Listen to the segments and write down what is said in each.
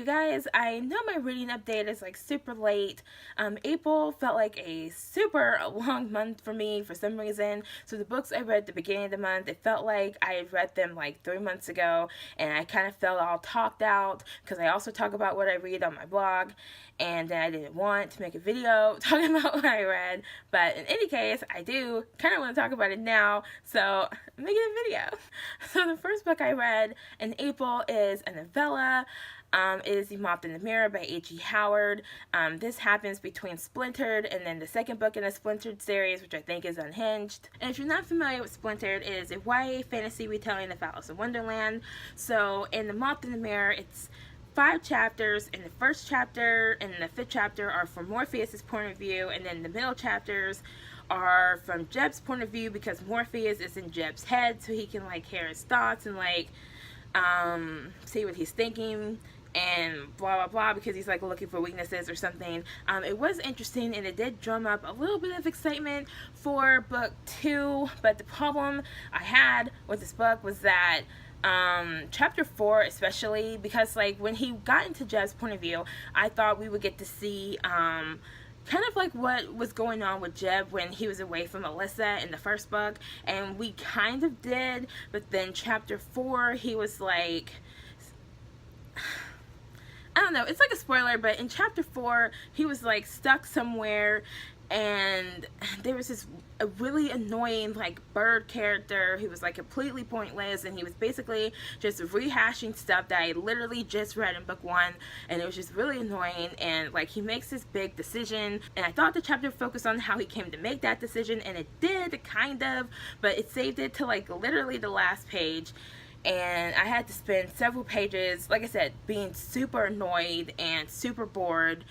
guys, I know my reading update is like super late. April felt like a super long month for me for some reason. So the books I read at the beginning of the month, it felt like I had read them like 3 months ago, and I kind of felt all talked out because I also talk about what I read on my blog, and then I didn't want to make a video talking about what I read. But in any case, I do kind of want to talk about it now, so I'm making a video. So the first book I read in April is a novella. It is The Moth in the Mirror by A.G. Howard. This happens between Splintered and then the second book in a Splintered series, which I think is Unhinged. And if you're not familiar with Splintered, it is a YA fantasy retelling of Alice in Wonderland. So in The Moth in the Mirror, it's 5 chapters, and the first chapter and the 5th chapter are from Morpheus' point of view, and then the middle chapters are from Jeb's point of view because Morpheus is in Jeb's head, so he can like hear his thoughts and like see what he's thinking and blah blah blah, because he's like looking for weaknesses or something. It was interesting, and it did drum up a little bit of excitement for book 2, but the problem I had with this book was that chapter 4 especially, because like when he got into Jeb's point of view, I thought we would get to see kind of like what was going on with Jeb when he was away from Alyssa in the first book, and we kind of did, but then chapter 4 he was like, I don't know, it's like a spoiler, but in chapter 4 he was like stuck somewhere, and there was this a really annoying like bird character who was like completely pointless, and he was basically just rehashing stuff that I literally just read in book 1, and it was just really annoying. And like he makes this big decision, and I thought the chapter focused on how he came to make that decision, and it did kind of, but it saved it to like literally the last page. And I had to spend several pages, like I said, being super annoyed and super bored.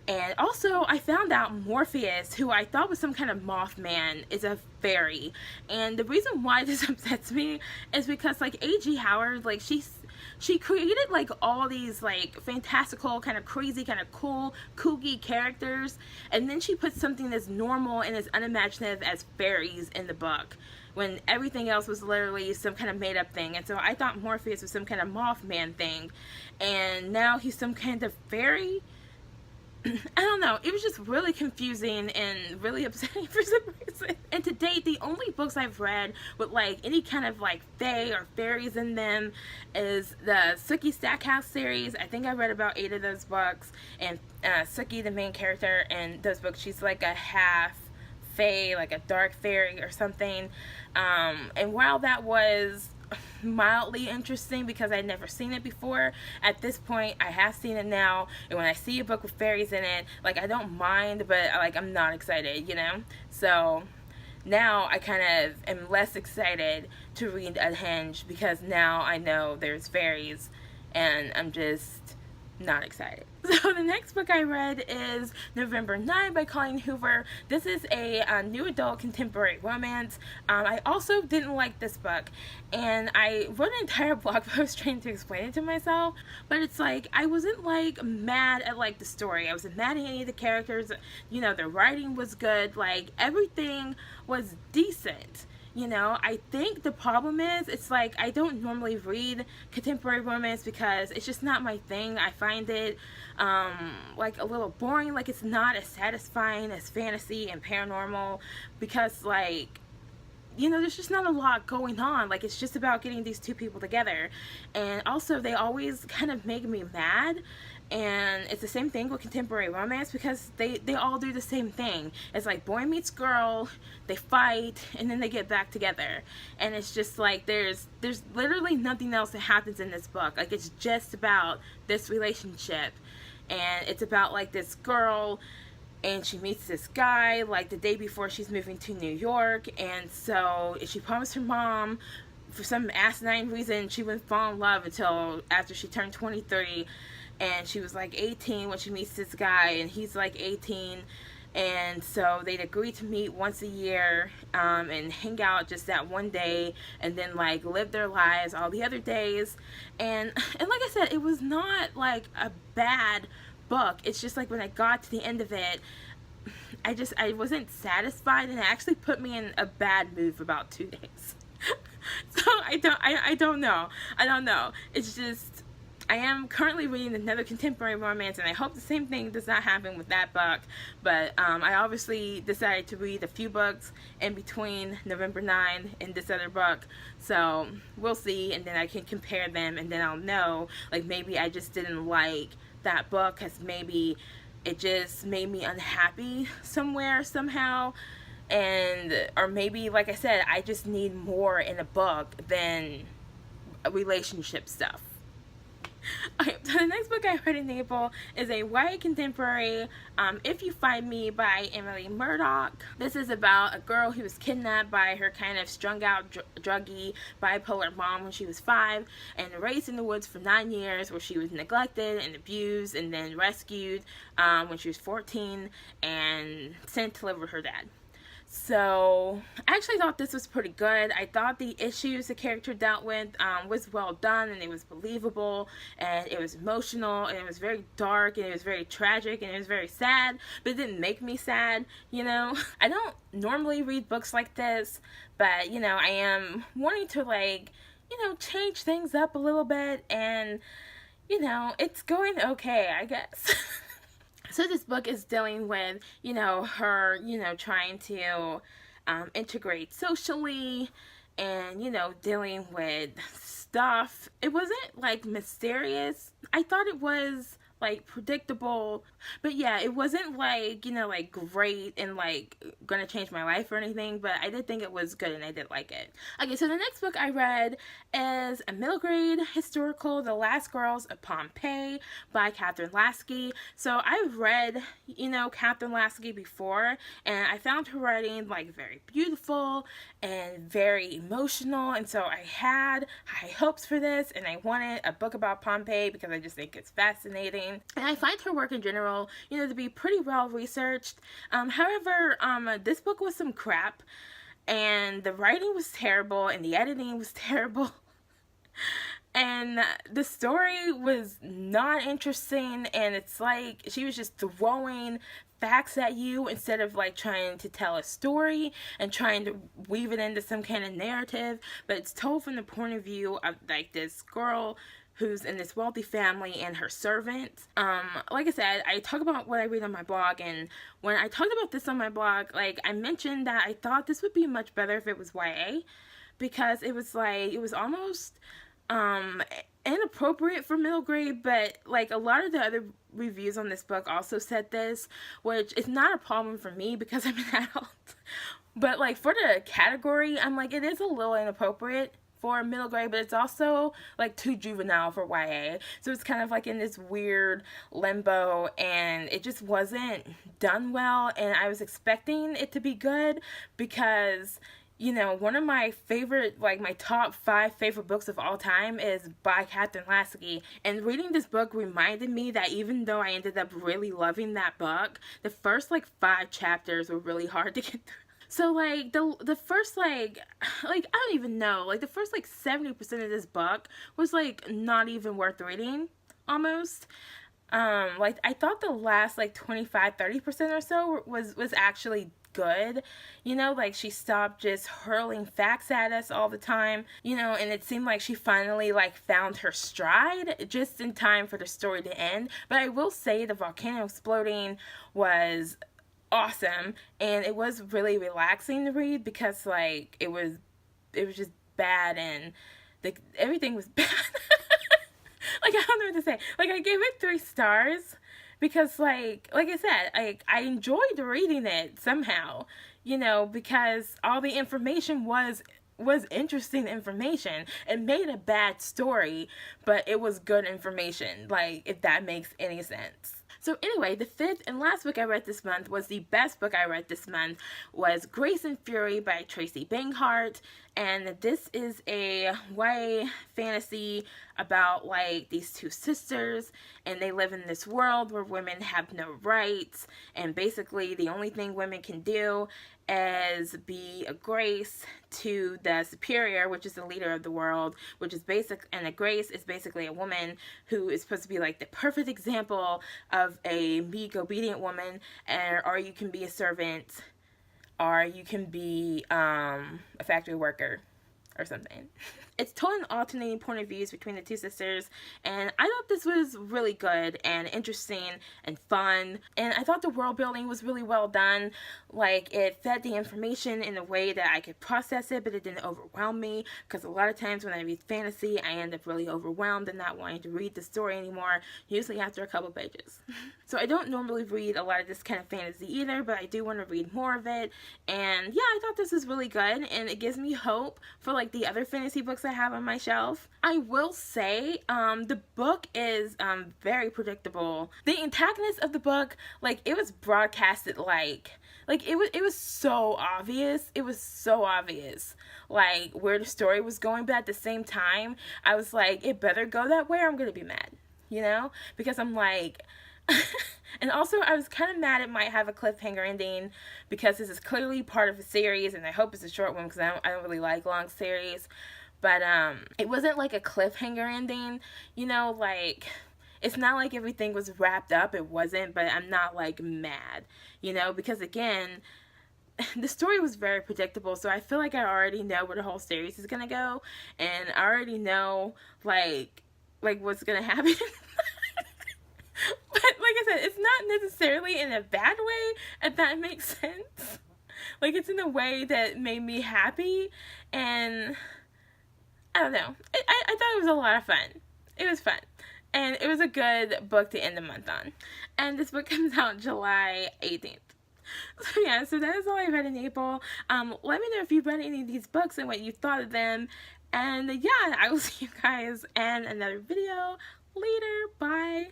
And also, I found out Morpheus, who I thought was some kind of Mothman, is a fairy. And the reason why this upsets me is because, like, A.G. Howard, like, she created, like, all these, like, fantastical, kind of crazy, kind of cool, kooky characters. And then she put something as normal and as unimaginative as fairies in the book, when everything else was literally some kind of made-up thing. And so I thought Morpheus was some kind of Mothman thing, and now he's some kind of fairy. I don't know, it was just really confusing and really upsetting for some reason. And to date, the only books I've read with like any kind of like fae or fairies in them is the Sookie Stackhouse series. I think I read about 8 of those books, and Sookie, the main character in those books, she's like a half fae, like a dark fairy or something. And while that was mildly interesting because I'd never seen it before, at this point I have seen it now, and when I see a book with fairies in it, like, I don't mind, but like, I'm not excited, you know? So now I kind of am less excited to read Unhinged because now I know there's fairies, and I'm just not excited. So the next book I read is November 9 by Colleen Hoover. This is a new adult contemporary romance. I also didn't like this book, and I wrote an entire blog post trying to explain it to myself, but it's like, I wasn't like mad at like the story. I wasn't mad at any of the characters. You know, the writing was good. Like, everything was decent. You know, I think the problem is, it's like, I don't normally read contemporary romance because it's just not my thing. I find it like a little boring. Like, it's not as satisfying as fantasy and paranormal because, like, you know, there's just not a lot going on. Like, it's just about getting these two people together, and also they always kind of make me mad. And it's the same thing with contemporary romance because they all do the same thing. It's like boy meets girl, they fight, and then they get back together. And it's just like, there's literally nothing else that happens in this book. Like, it's just about this relationship, and it's about like this girl, and she meets this guy like the day before she's moving to New York, and so she promised her mom, for some asinine reason, she wouldn't fall in love until after she turned 23, and she was like 18 when she meets this guy, and he's like 18, and so they'd agree to meet once a year and hang out just that one day, and then like live their lives all the other days. And like I said, it was not like a bad book. It's just like when I got to the end of it, I wasn't satisfied, and it actually put me in a bad mood for about 2 days. So I don't know. It's just, I am currently reading another contemporary romance, and I hope the same thing does not happen with that book. But I obviously decided to read a few books in between November 9 and this other book. So we'll see, and then I can compare them, and then I'll know, like, maybe I just didn't like that book because maybe it just made me unhappy somewhere, somehow. And, or maybe, like I said, I just need more in a book than relationship stuff. Okay, so the next book I read in April is a YA contemporary, If You Find Me by Emily Murdoch. This is about a girl who was kidnapped by her kind of strung out, druggy, bipolar mom when she was 5 and raised in the woods for 9 years, where she was neglected and abused and then rescued when she was 14 and sent to live with her dad. So I actually thought this was pretty good. I thought the issues the character dealt with was well done, and it was believable, and it was emotional, and it was very dark, and it was very tragic, and it was very sad, but it didn't make me sad, you know. I don't normally read books like this, but, you know, I am wanting to, like, you know, change things up a little bit, and, you know, it's going okay, I guess. So this book is dealing with, you know, her, you know, trying to integrate socially and, you know, dealing with stuff. It wasn't, like, mysterious. I thought it was, like, predictable, but yeah, it wasn't, like, you know, like, great and, like, gonna change my life or anything, but I did think it was good and I did like it. Okay, so the next book I read is a middle grade historical, The Last Girls of Pompeii by Catherine Lasky. So I've read, you know, Catherine Lasky before, and I found her writing, like, very beautiful and very emotional, and so I had high hopes for this, and I wanted a book about Pompeii because I just think it's fascinating. And I find her work in general, you know, to be pretty well researched. However, this book was some crap, and the writing was terrible, and the editing was terrible. And the story was not interesting, and it's like she was just throwing facts at you instead of, like, trying to tell a story and trying to weave it into some kind of narrative. But it's told from the point of view of, like, this girl who's in this wealthy family and her servant. Like I said, I talk about what I read on my blog, and when I talked about this on my blog, like, I mentioned that I thought this would be much better if it was YA, because it was, like, it was almost inappropriate for middle grade, but, like, a lot of the other reviews on this book also said this, which is not a problem for me because I'm an adult, but, like, for the category, I'm like, it is a little inappropriate for middle grade, but it's also, like, too juvenile for YA, so it's kind of, like, in this weird limbo, and it just wasn't done well, and I was expecting it to be good because, you know, one of my favorite, like, my top 5 favorite books of all time is by Catherine Lasky, and reading this book reminded me that even though I ended up really loving that book, the first, like, 5 chapters were really hard to get through. So, like, the first, like, I don't even know, like, the first, like, 70% of this book was, like, not even worth reading, almost. Like, I thought the last, like, 25-30% or so was actually good, you know, like, she stopped just hurling facts at us all the time, you know, and it seemed like she finally, like, found her stride just in time for the story to end. But I will say the volcano exploding was awesome, and it was really relaxing to read because, like, it was just bad, and everything was bad. Like, I don't know what to say. Like, I gave it 3 stars because, like I said, I enjoyed reading it somehow, you know, because all the information was interesting information. It made a bad story, but it was good information, like, if that makes any sense. So anyway, the 5th and last book I read this month was the best book I read this month, was Grace and Fury by Tracy Banghart, and this is a YA fantasy about, like, these 2 sisters, and they live in this world where women have no rights, and basically the only thing women can do is be a grace to the superior, which is the leader of the world, which is basic, and a grace is basically a woman who is supposed to be, like, the perfect example of a meek, obedient woman, or you can be a servant, or you can be a factory worker. or something. It's told in alternating point of views between the two sisters, and I thought this was really good and interesting and fun, and I thought the world building was really well done. Like, it fed the information in a way that I could process it, but it didn't overwhelm me, because a lot of times when I read fantasy, I end up really overwhelmed and not wanting to read the story anymore, usually after a couple pages. So I don't normally read a lot of this kind of fantasy either, but I do want to read more of it, and yeah, I thought this was really good, and it gives me hope for like the other fantasy books I have on my shelf. I will say, the book is very predictable. The antagonist of the book, like, it was broadcasted like it was so obvious. It was so obvious, like, where the story was going, but at the same time, I was like, it better go that way or I'm gonna be mad, you know? Because I'm like, and also I was kind of mad it might have a cliffhanger ending, because this is clearly part of a series, and I hope it's a short one, because I don't really like long series. But it wasn't like a cliffhanger ending, you know, like, it's not like everything was wrapped up. It wasn't, but I'm not like mad, you know, because again, the story was very predictable, so I feel like I already know where the whole series is gonna go, and I already know like what's gonna happen. But like I said, it's not necessarily in a bad way, if that makes sense. Like, it's in a way that made me happy, and I don't know. I thought it was a lot of fun. It was fun. And it was a good book to end the month on. And this book comes out July 18th. So yeah, so that is all I read in April. Let me know if you've read any of these books and what you thought of them. And yeah, I will see you guys in another video later. Bye.